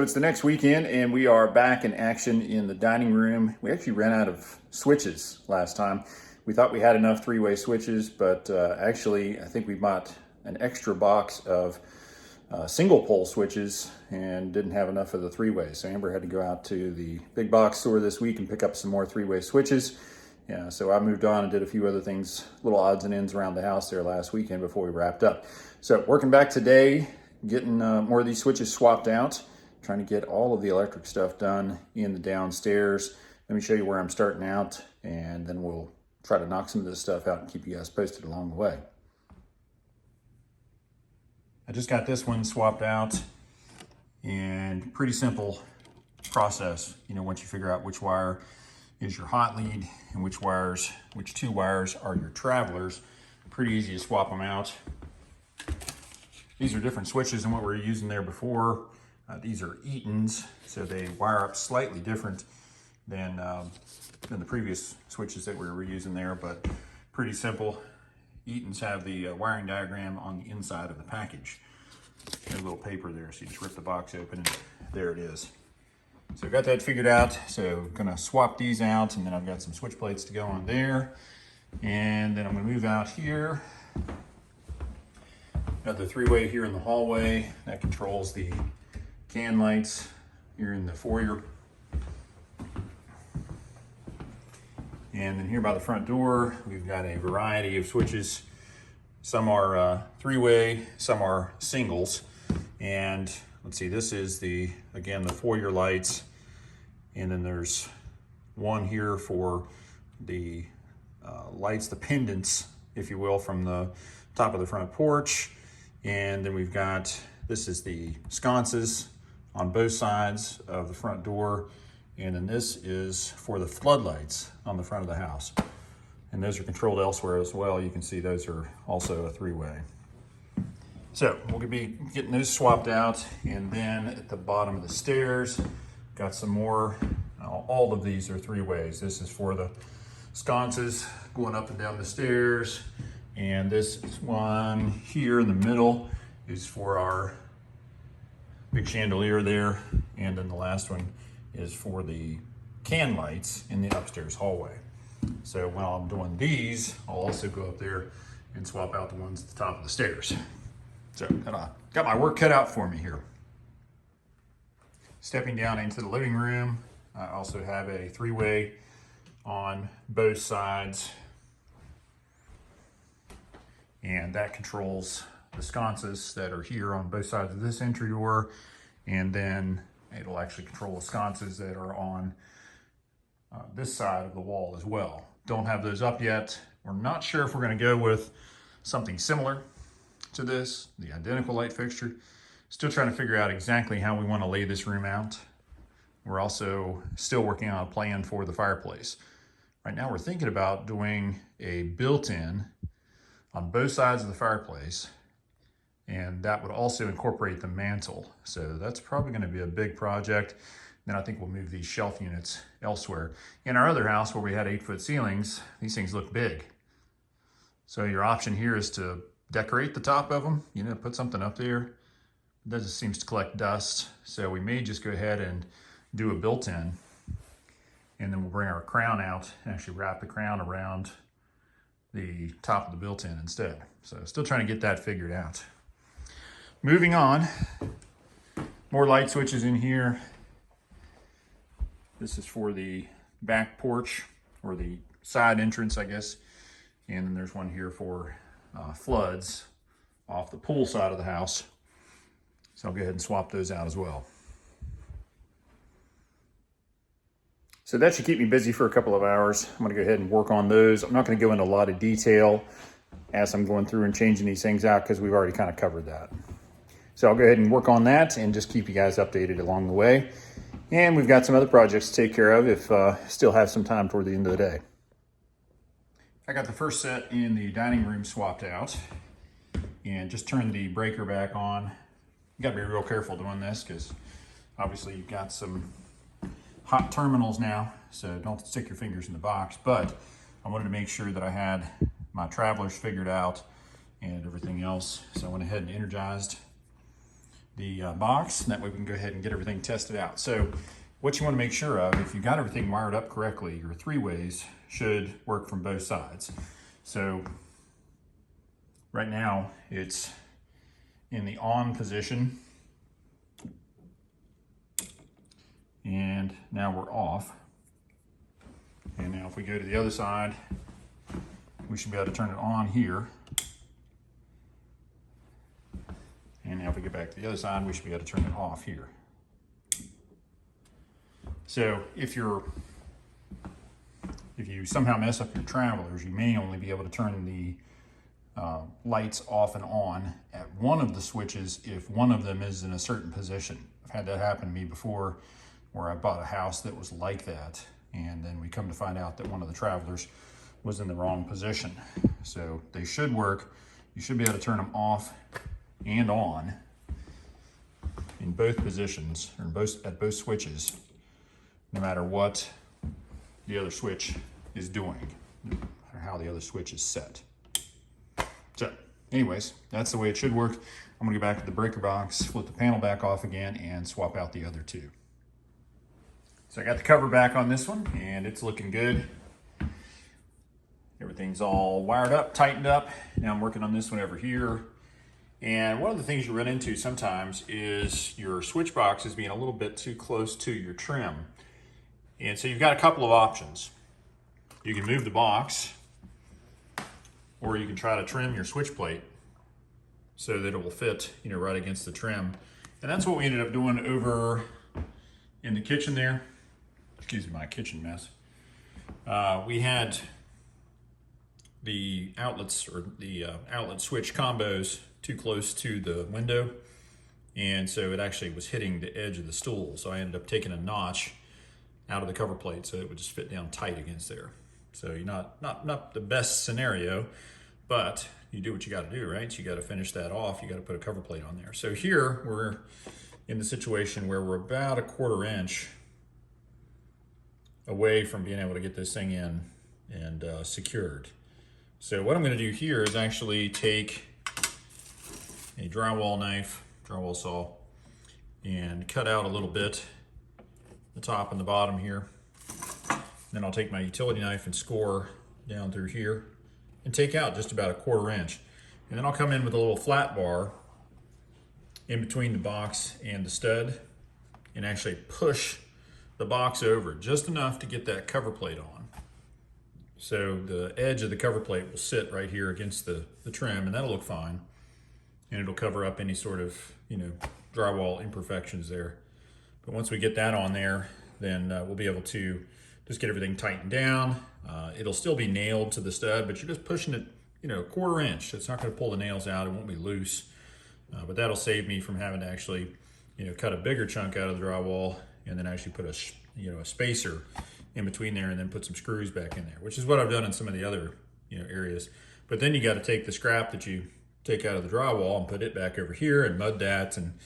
So it's the next weekend and we are back in action in the dining room. We actually ran out of switches last time. We thought we had enough three-way switches, but actually I think we bought an extra box of single pole switches and didn't have enough of the three-way. So Amber had to go out to the big box store this week and pick up some more three-way switches. Yeah, so I moved on and did a few other things, little odds and ends around the house there last weekend before we wrapped up. So working back today, getting more of these switches swapped out, trying to get all of the electric stuff done in the downstairs. Let me show you where I'm starting out, and then we'll try to knock some of this stuff out and keep you guys posted along the way. I just got this one swapped out, and pretty simple process. You know, once you figure out which wire is your hot lead and which two wires are your travelers, pretty easy to swap them out. These are different switches than what we were using there before. These are Eaton's, so they wire up slightly different than the previous switches that we were using there, but pretty simple. Eaton's have the wiring diagram on the inside of the package. There's a little paper there, so you just rip the box open and there it is. So got that figured out, so gonna swap these out, and then I've got some switch plates to go on there. And then I'm gonna move out here. Another three-way here in the hallway that controls the can lights here in the foyer. And then here by the front door, we've got a variety of switches. Some are three-way, some are singles. And let's see, this is again, the foyer lights. And then there's one here for the lights, the pendants, if you will, from the top of the front porch. And then we've got, this is the sconces on both sides of the front door. And then this is for the floodlights on the front of the house. And those are controlled elsewhere as well. You can see those are also a three-way. So we'll be getting those swapped out. And then at the bottom of the stairs, got some more. All of these are three-ways. This is for the sconces going up and down the stairs. And this one here in the middle is for our big chandelier there. And then the last one is for the can lights in the upstairs hallway. So while I'm doing these, I'll also go up there and swap out the ones at the top of the stairs. So got my work cut out for me here. Stepping down into the living room, I also have a three-way on both sides. And that controls the sconces that are here on both sides of this entry door. And then it'll actually control the sconces that are on this side of the wall as well. Don't have those up yet. We're not sure if we're gonna go with something similar to this, the identical light fixture. Still trying to figure out exactly how we wanna lay this room out. We're also still working on a plan for the fireplace. Right now we're thinking about doing a built-in on both sides of the fireplace, and that would also incorporate the mantle. So that's probably gonna be a big project. Then I think we'll move these shelf units elsewhere. In our other house where we had 8-foot ceilings, these things look big. So your option here is to decorate the top of them, you know, put something up there. That just seems to collect dust. So we may just go ahead and do a built-in, and then we'll bring our crown out and actually wrap the crown around the top of the built-in instead. So still trying to get that figured out. Moving on, more light switches in here. This is for the back porch, or the side entrance, I guess. And then there's one here for floods off the pool side of the house. So I'll go ahead and swap those out as well. So that should keep me busy for a couple of hours. I'm gonna go ahead and work on those. I'm not gonna go into a lot of detail as I'm going through and changing these things out, because we've already kind of covered that. So I'll go ahead and work on that and just keep you guys updated along the way. And we've got some other projects to take care of if still have some time toward the end of the day. I got the first set in the dining room swapped out and just turned the breaker back on. You gotta be real careful doing this, because obviously you've got some hot terminals now, so don't stick your fingers in the box. But I wanted to make sure that I had my travelers figured out and everything else. So I went ahead and energized the box, and that way we can go ahead and get everything tested out. So what you want to make sure of, if you've got everything wired up correctly, your 3-ways should work from both sides. So right now it's in the on position, and now we're off. And now if we go to the other side, we should be able to turn it on here. And now if we get back to the other side, we should be able to turn it off here. So if you somehow mess up your travelers, you may only be able to turn the lights off and on at one of the switches if one of them is in a certain position. I've had that happen to me before, where I bought a house that was like that, and then we come to find out that one of the travelers was in the wrong position. So they should work. You should be able to turn them off and on in both positions, or at both switches, no matter what the other switch is doing, or how the other switch is set. So anyways, that's the way it should work. I'm gonna go back to the breaker box, flip the panel back off again, and swap out the other two. So I got the cover back on this one, and it's looking good. Everything's all wired up, tightened up. Now I'm working on this one over here. And one of the things you run into sometimes is your switch boxes being a little bit too close to your trim. And so you've got a couple of options. You can move the box, or you can try to trim your switch plate so that it will fit, right against the trim. And that's what we ended up doing over in the kitchen there. Excuse my kitchen mess. We had the outlets, or the outlet switch combos, too close to the window, and so it actually was hitting the edge of the stool. So I ended up taking a notch out of the cover plate so it would just fit down tight against there. So you're not the best scenario, but you do what you got to do, right? So you got to finish that off. You got to put a cover plate on there. So here we're in the situation where we're about a 1/4 inch away from being able to get this thing in and secured. So what I'm going to do here is actually take a drywall knife, drywall saw, and cut out a little bit, the top and the bottom here. Then I'll take my utility knife and score down through here and take out just about a 1/4 inch. And then I'll come in with a little flat bar in between the box and the stud and actually push the box over just enough to get that cover plate on. So the edge of the cover plate will sit right here against the trim, and that'll look fine. And it'll cover up any sort of, drywall imperfections there. But once we get that on there, then we'll be able to just get everything tightened down. It'll still be nailed to the stud, but you're just pushing it, 1/4 inch. It's not gonna pull the nails out, it won't be loose. But that'll save me from having to actually, cut a bigger chunk out of the drywall and then actually put a spacer in between there and then put some screws back in there, which is what I've done in some of the other, areas. But then you gotta take the scrap that you take out of the drywall and put it back over here and mud that, and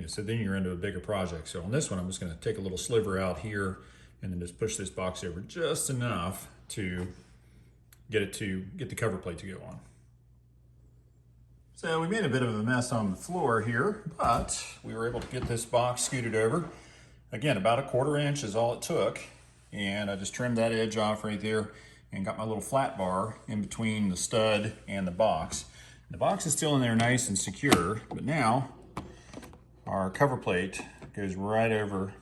so then you're into a bigger project. So on this one, I'm just going to take a little sliver out here and then just push this box over just enough to get the cover plate to go on. So we made a bit of a mess on the floor here, but we were able to get this box scooted over. Again, about a 1/4 inch is all it took, and I just trimmed that edge off right there and got my little flat bar in between the stud and the box. The box is still in there nice and secure, but now our cover plate goes right over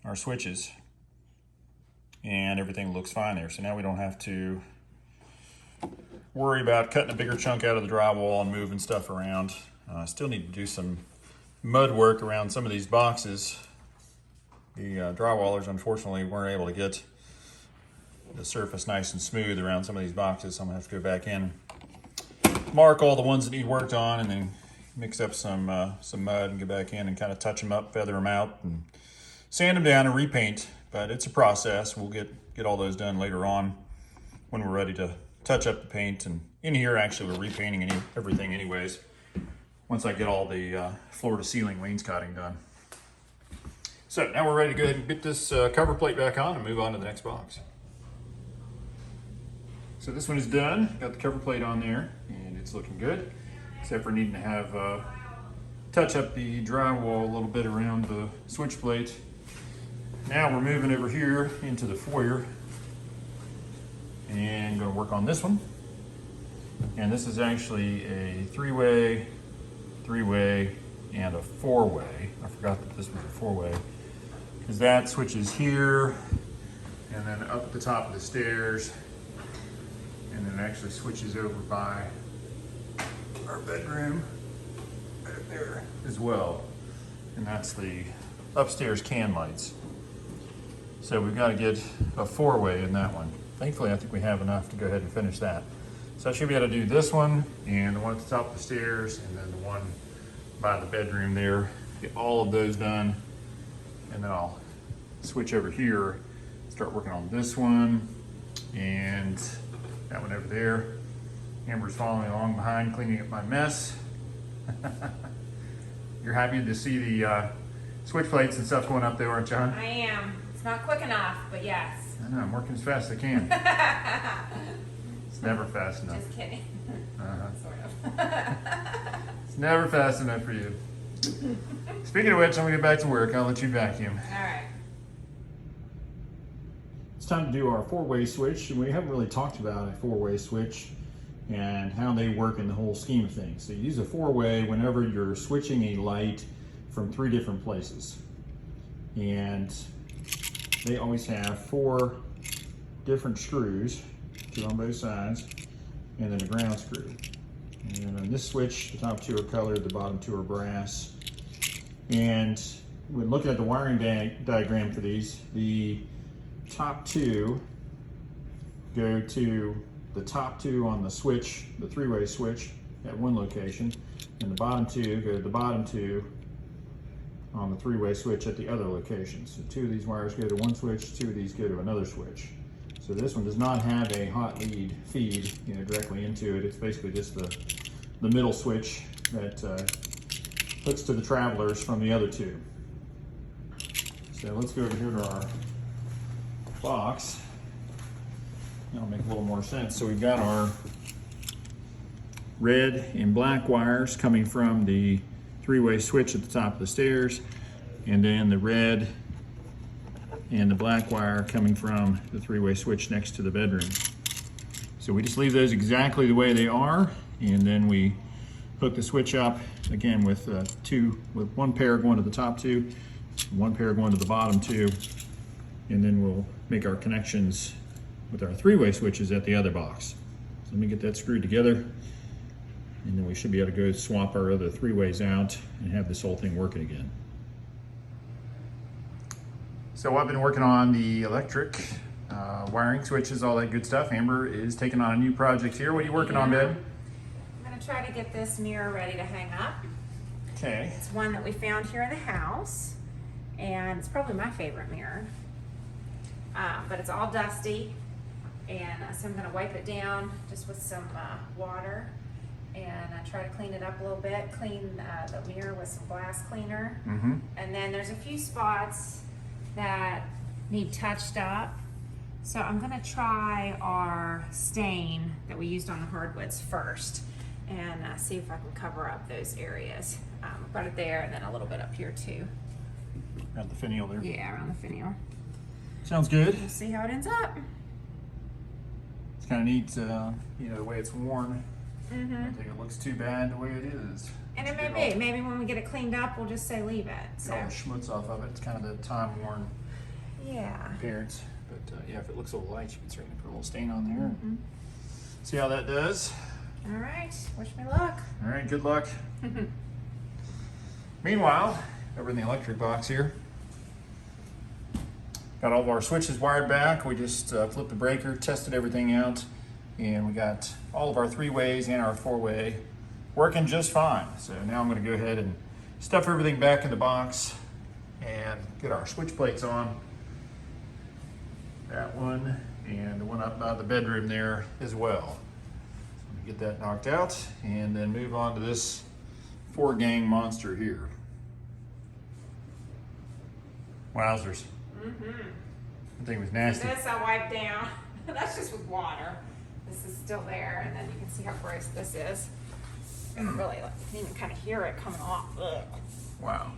our switches and everything looks fine there. So now we don't have to worry about cutting a bigger chunk out of the drywall and moving stuff around. I still need to do some mud work around some of these boxes. The drywallers, unfortunately, weren't able to get the surface nice and smooth around some of these boxes, so I'm gonna have to go back in, mark all the ones that need worked on, and then mix up some mud and get back in and kind of touch them up, feather them out, and sand them down and repaint. But it's a process. We'll get all those done later on when we're ready to touch up the paint. And in here, actually, we're repainting everything anyways, once I get all the floor to ceiling wainscoting done. So now we're ready to go ahead and get this cover plate back on and move on to the next box. So this one is done. Got the cover plate on there and it's looking good, except for needing to have touch up the drywall a little bit around the switch plate. Now we're moving over here into the foyer and going to work on this one. And this is actually a three-way, and a four-way. I forgot that this was a four-way, because that switches here and then up at the top of the stairs, and then it actually switches over by our bedroom right there as well. And that's the upstairs can lights. So we've got to get a four-way in that one. Thankfully, I think we have enough to go ahead and finish that. So I should be able to do this one, and the one at the top of the stairs, and then the one by the bedroom there. Get all of those done, and then I'll switch over here, start working on this one, and that one over there. Amber's following along behind, cleaning up my mess. You're happy to see the switch plates and stuff going up there, aren't you, hon? I am. It's not quick enough, but yes. I know, I'm working as fast as I can. It's never fast enough. Just kidding. Sort of. It's never fast enough for you. Speaking of which, I'm gonna get back to work. I'll let you vacuum. All right. It's time to do our four-way switch, and we haven't really talked about a four-way switch and how they work in the whole scheme of things. So you use a four-way whenever you're switching a light from 3 different places. And they always have 4 different screws, 2 on both sides, and then a ground screw. And on this switch, the top 2 are colored, the bottom 2 are brass. And when looking at the wiring diagram for these, the top 2 go to the top 2 on the switch, the 3-way switch at one location, and the bottom 2 go to the bottom 2 on the 3-way switch at the other location. So 2 of these wires go to one switch, 2 of these go to another switch. So this one does not have a hot lead feed, directly into it. It's basically just the middle switch that hooks to the travelers from the other 2. So let's go over here to our box. That'll make a little more sense. So we've got our red and black wires coming from the 3-way switch at the top of the stairs, and then the red and the black wire coming from the 3-way switch next to the bedroom. So we just leave those exactly the way they are, and then we hook the switch up again with with one pair going to the top 2, one pair going to the bottom 2, and then we'll make our connections with our 3-way switches at the other box. So let me get that screwed together, and then we should be able to go swap our other 3-ways out and have this whole thing working again. So I've been working on the electric, wiring switches, all that good stuff. Amber is taking on a new project here. What are you working on, babe? I'm gonna try to get this mirror ready to hang up. Okay. It's one that we found here in the house, and it's probably my favorite mirror. But it's all dusty, and so I'm gonna wipe it down just with some water, and try to clean it up a little bit, clean the mirror with some glass cleaner. And then there's a few spots that need touched up. So I'm gonna try our stain that we used on the hardwoods first, and see if I can cover up those areas. I've got it there, and then a little bit up here too. Around the finial there. Yeah, around the finial. Sounds good. We'll see how it ends up. It's kind of neat, the way it's worn. I don't think it looks too bad the way it is. And it may be. Maybe when we get it cleaned up, we'll just say leave it. So. Get all the schmutz off of it. It's kind of the time-worn Yeah. appearance. But yeah, if it looks a little light, you can certainly put a little stain on there. See how that does. All right. Wish me luck. All right, good luck. Meanwhile, over in the electric box here, got all of our switches wired back. We just flipped the breaker, tested everything out, and we got all of our 3-ways and our 4-way working just fine. So now I'm going to go ahead and stuff everything back in the box and get our switch plates on. That one and the one up by the bedroom there as well. So let me get that knocked out and then move on to this 4-gang monster here. Wowzers. That thing was nasty. This I wiped down. That's just with water. This is still there, and then you can see how gross this is. really, like, you can even kind of hear it coming off. Ugh. Wow.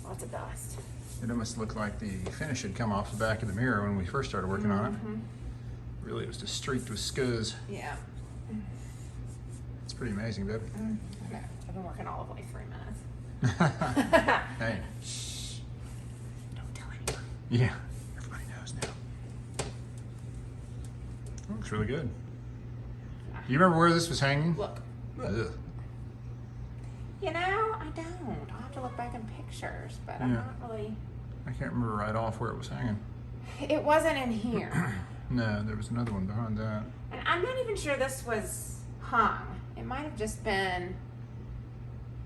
Lots of dust. It almost looked like the finish had come off the back of the mirror when we first started working on it. Really, it was just streaked with scuzz. Yeah. It's pretty amazing, babe. I know. I've been working all of like 3 minutes. Hey. Shh. Don't tell anyone. Yeah, everybody knows now. Looks really good. You remember where this was hanging? Look. Ugh. You know, I don't. I'll have to look back in pictures, but I'm Yeah. not really. I can't remember right off where it was hanging. It wasn't in here. No, there was another one behind that. And I'm not even sure this was hung. It might have just been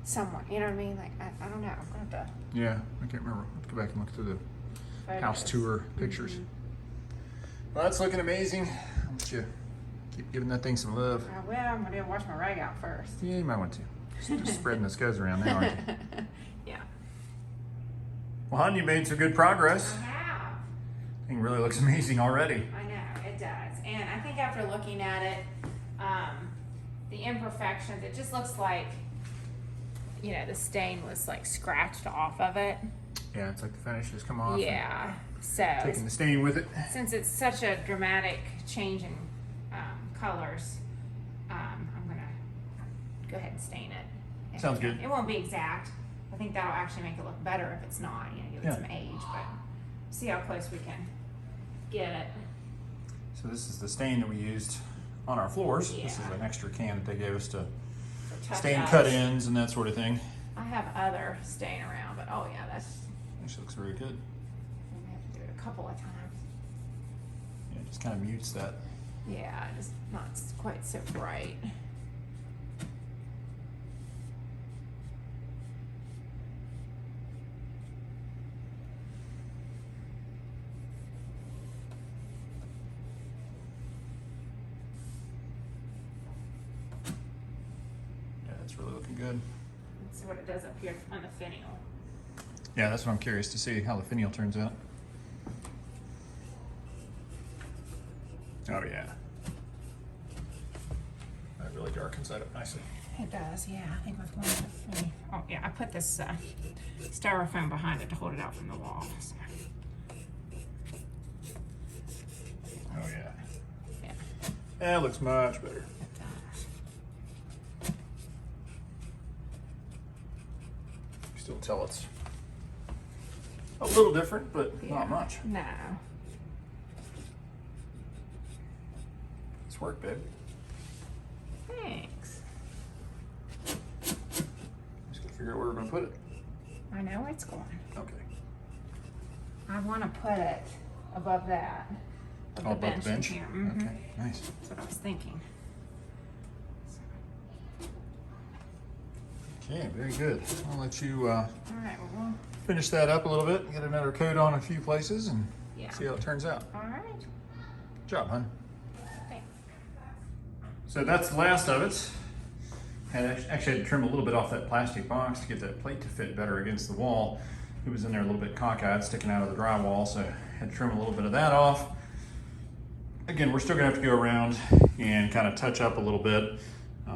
somewhere. You know what I mean? Like, I don't know. I'm going to have to. Yeah, I can't remember. Let's go back and look through the house tour pictures. Well, that's looking amazing. I'll let you keep giving that thing some love. I will. I'm going to wash my rag out first. Yeah, you might want to. Just spreading the scuzz around now, aren't you? Yeah. Well, hon, you made some good progress. I have. Thing really looks amazing already. I know, it does. And I think after looking at it, the imperfections, it just looks like, you know, the stain was like scratched off of it. Yeah, it's like the finish has come off. Yeah. So Taking the stain with it. since it's such a dramatic change in colors, I'm gonna go ahead and stain it. Sounds good. It won't be exact. I think that'll actually make it look better if it's not. You know, give it Yeah. some age, but see how close we can get it. So this is the stain that we used on our floors. Yeah. This is an extra can that they gave us to For touch stain ups. cut-ins and that sort of thing. I have other stain around, but oh yeah, that's. Actually looks really good. We have to do it a couple of times. Yeah, it just kind of mutes that. Yeah, just not quite so bright. Yeah, that's really looking good. Let's see what it does up here on the finial. Yeah, that's what I'm curious to see, how the finial turns out. Oh yeah. That really darkens that up nicely. It does, yeah. I think with one of the oh yeah, I put this styrofoam behind it to hold it out from the wall. So. Oh yeah. Yeah, That looks much better. it does. You still tell it's a little different, but Yeah. not much. No. It's work, babe. Thanks. Just gotta figure out where we're gonna put it. I know where it's going. Okay. I want to put it above that. Oh, above the bench? In here. Mhm. Okay, nice. That's what I was thinking. Okay, very good. I'll let you All right, well, finish that up a little bit, get another coat on a few places, and yeah. see how it turns out. All right. Good job, hon. Thanks. So that's the last of it. Actually had to trim a little bit off that plastic box to get that plate to fit better against the wall. It was in there a little bit cockeyed, sticking out of the drywall, so I had to trim a little bit of that off. Again, we're still gonna have to go around and kind of touch up a little bit.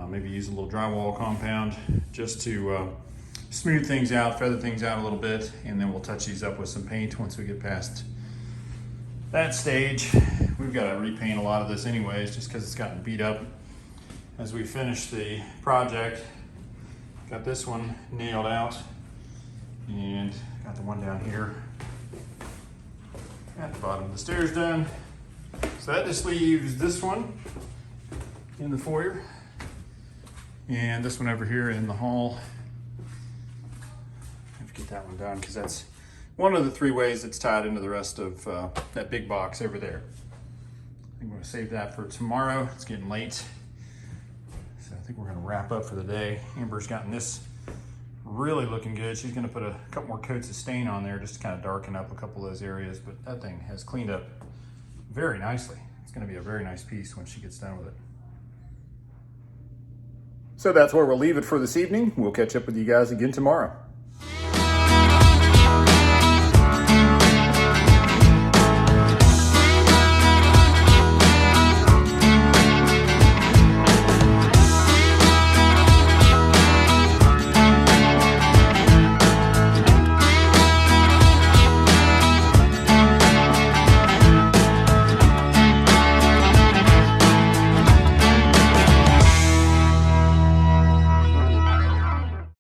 Maybe use a little drywall compound just to smooth things out, feather things out a little bit, and then we'll touch these up with some paint once we get past that stage. We've got to repaint a lot of this anyways, just because it's gotten beat up as we finish the project. Got this one nailed out, and got the one down here at the bottom of the stairs done. So that just leaves this one in the foyer, and this one over here in the hall. I have to get that one done because that's one of the 3 ways that's tied into the rest of that big box over there. I think I'm gonna save that for tomorrow. It's getting late. So I think we're gonna wrap up for the day. Amber's gotten this really looking good. She's gonna put a couple more coats of stain on there just to kind of darken up a couple of those areas, but that thing has cleaned up very nicely. It's gonna be a very nice piece when she gets done with it. So that's where we'll leave it for this evening. We'll catch up with you guys again tomorrow.